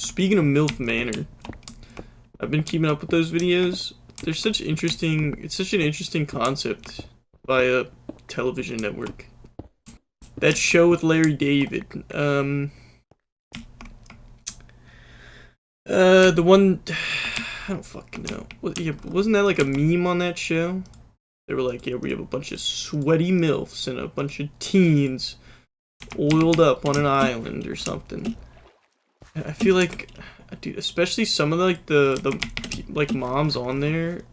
Speaking of MILF Manor, I've been keeping up with those videos. They're such interesting. It's such an interesting concept by a television network. That show with Larry David. The one. I don't fucking know. Yeah, wasn't that like a meme on that show? They were like, yeah, we have a bunch of sweaty MILFs and a bunch of teens oiled up on an island or something. I feel like, dude, especially some of the moms on there,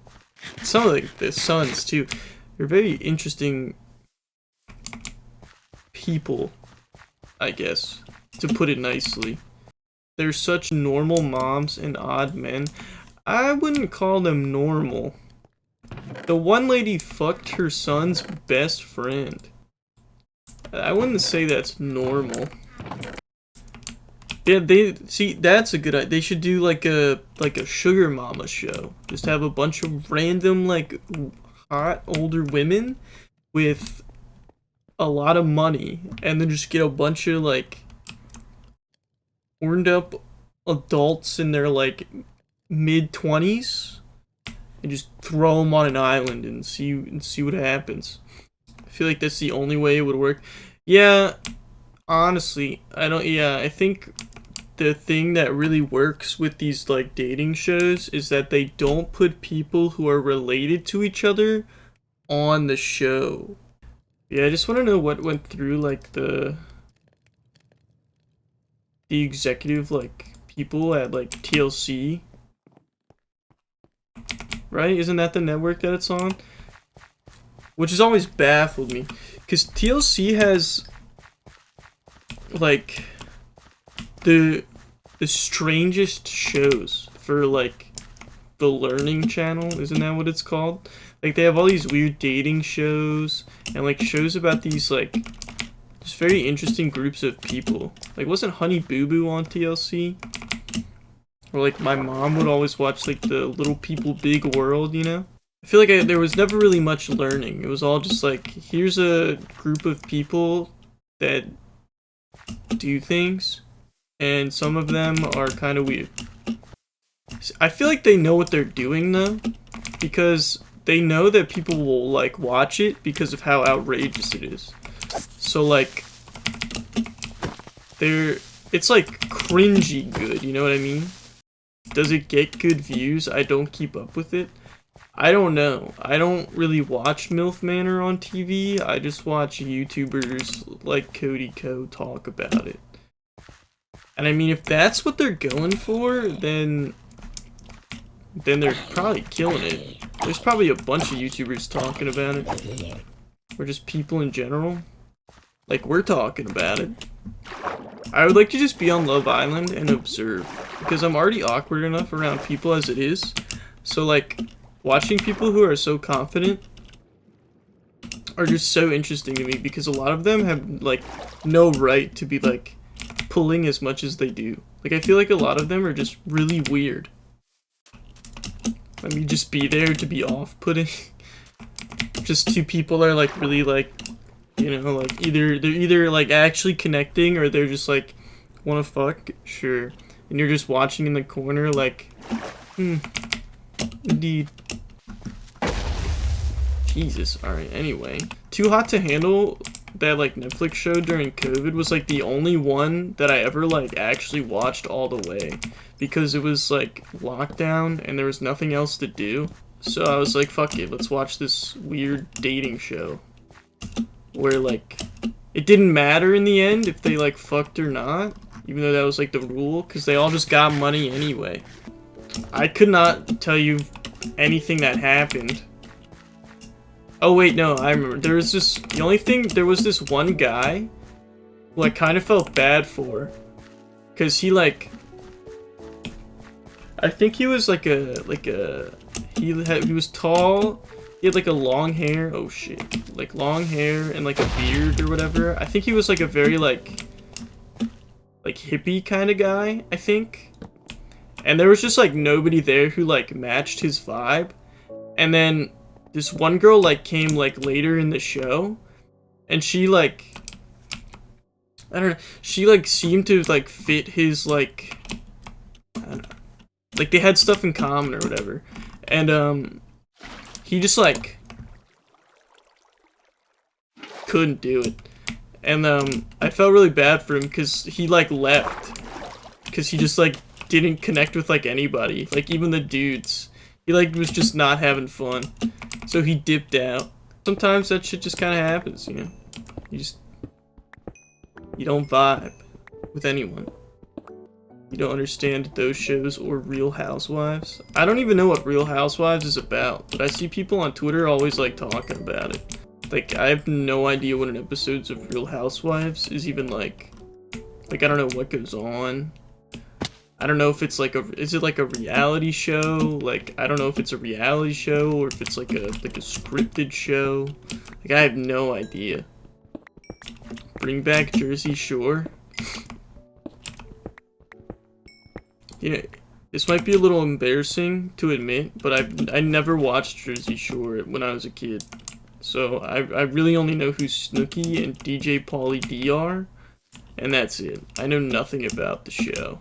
some of the sons too. They're very interesting people, I guess, to put it nicely. They're such normal moms and odd men. I wouldn't call them normal. The one lady fucked her son's best friend. I wouldn't say that's normal. Yeah, that's a good idea. They should do like a sugar mama show. Just have a bunch of random like hot older women with a lot of money, and then just get a bunch of like horned up adults in their like mid-20s and just throw them on an island and see what happens. I feel like that's the only way it would work. Yeah, honestly, I think the thing that really works with these like dating shows is that they don't put people who are related to each other on the show. Yeah, I just want to know what went through like the executive like people at like TLC. Right? Isn't that the network that it's on? Which has always baffled me, because TLC has like the strangest shows for like the Learning Channel. Isn't that what it's called? Like they have all these weird dating shows and like shows about these like just very interesting groups of people. Like wasn't Honey Boo Boo on TLC? Or like my mom would always watch like the Little People Big World, you know? I feel like there was never really much learning. It was all just like, here's a group of people that do things, and some of them are kind of weird. I feel like they know what they're doing though, because they know that people will like watch it because of how outrageous it is. So like, it's like cringy good, you know what I mean? Does it get good views? I don't keep up with it. I don't know. I don't really watch MILF Manor on TV. I just watch YouTubers like Cody Co talk about it. And I mean, if that's what they're going for, then they're probably killing it. There's probably a bunch of YouTubers talking about it. Or just people in general. Like, we're talking about it. I would like to just be on Love Island and observe, because I'm already awkward enough around people as it is. So like, watching people who are so confident are just so interesting to me, because a lot of them have like no right to be like pulling as much as they do. Like I feel like a lot of them are just really weird. Let me just be there to be off-putting. Just two people are like really like, you know, like they're either like actually connecting or they're just like wanna fuck, sure. And you're just watching in the corner like, indeed. Jesus, alright, anyway. Too Hot to Handle, that like Netflix show during COVID, was like the only one that I ever like actually watched all the way. Because it was like lockdown and there was nothing else to do. So I was like, fuck it, let's watch this weird dating show. Where like, it didn't matter in the end if they like fucked or not. Even though that was like the rule, because they all just got money anyway. I could not tell you anything that happened. Oh wait, no, I remember. There was this one guy who I kind of felt bad for. Because he like, I think he was like he was tall. He had like a long hair. Oh shit. Like long hair and like a beard or whatever. I think he was like a very like hippie kind of guy, I think. And there was just like nobody there who like matched his vibe. And then this one girl like came like later in the show, and she like, I don't know, she like seemed to like fit his like like they had stuff in common or whatever, and he just like couldn't do it, and I felt really bad for him because he like left because he just like didn't connect with like anybody, like even the dudes. He like was just not having fun, so he dipped out. Sometimes that shit just kind of happens, you know. You don't vibe with anyone. You don't understand those shows or Real Housewives. I don't even know what Real Housewives is about, but I see people on Twitter always like talking about it. Like I have no idea what an episode of Real Housewives is even like. Like I don't know what goes on. I don't know if it's like is it like a reality show? Like I don't know if it's a reality show or if it's like a scripted show. Like I have no idea. Bring back Jersey Shore. You know, this might be a little embarrassing to admit, but I never watched Jersey Shore when I was a kid. So I really only know who Snooki and DJ Pauly D are, and that's it. I know nothing about the show.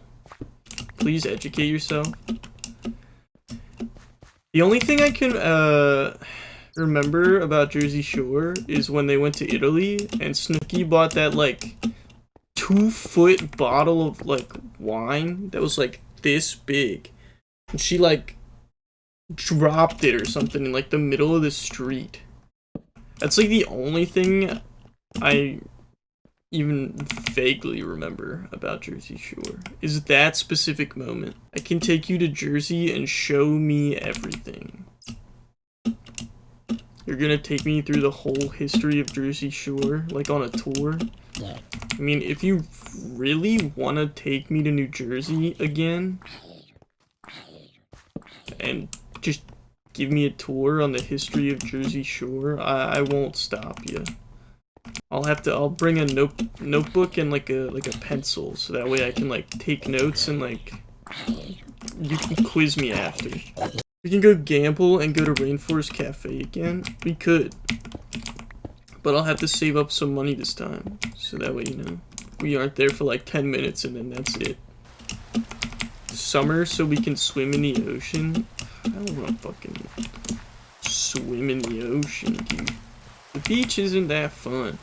Please educate yourself. The only thing I can remember about Jersey Shore is when they went to Italy and Snooki bought that like 2-foot bottle of like wine that was like this big, and she like dropped it or something in like the middle of the street. That's like the only thing I even vaguely remember about Jersey Shore, is that specific moment. I can take you to Jersey and show me everything. You're gonna take me through the whole history of Jersey Shore, like on a tour? I mean, if you really wanna take me to New Jersey again, and just give me a tour on the history of Jersey Shore, I won't stop you. I'll bring a notebook and like a pencil, so that way I can like take notes and like you can quiz me after. We can go gamble and go to Rainforest Cafe again. We could, but I'll have to save up some money this time, so that way, you know, we aren't there for like 10 minutes and then that's it. Summer, so we can swim in the ocean. I don't want to fucking swim in the ocean, dude. The beach isn't that fun.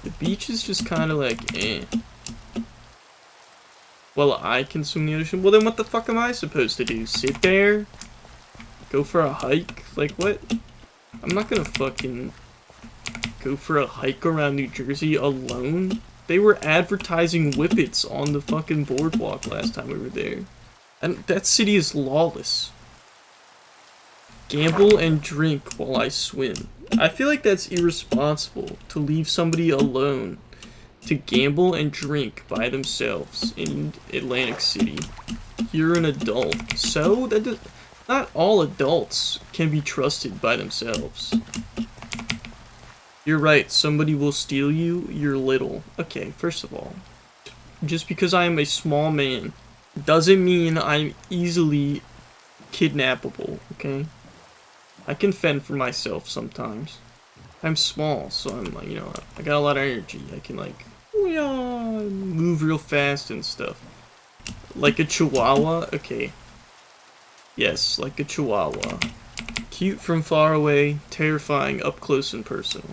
The beach is just kind of like, eh. Well, I can swim in the ocean. Well, then what the fuck am I supposed to do? Sit there? Go for a hike? Like, what? I'm not gonna fucking go for a hike around New Jersey alone. They were advertising whippets on the fucking boardwalk last time we were there. And that city is lawless. Gamble and drink while I swim. I feel like that's irresponsible to leave somebody alone to gamble and drink by themselves in Atlantic City. You're an adult, so not all adults can be trusted by themselves. You're right, somebody will steal you, you're little. Okay, first of all, just because I am a small man doesn't mean I'm easily kidnappable, okay? I can fend for myself sometimes. I'm small, so I'm like, you know, I got a lot of energy. I can like, move real fast and stuff. Like a chihuahua? Okay. Yes, like a chihuahua. Cute from far away, terrifying up close and personal.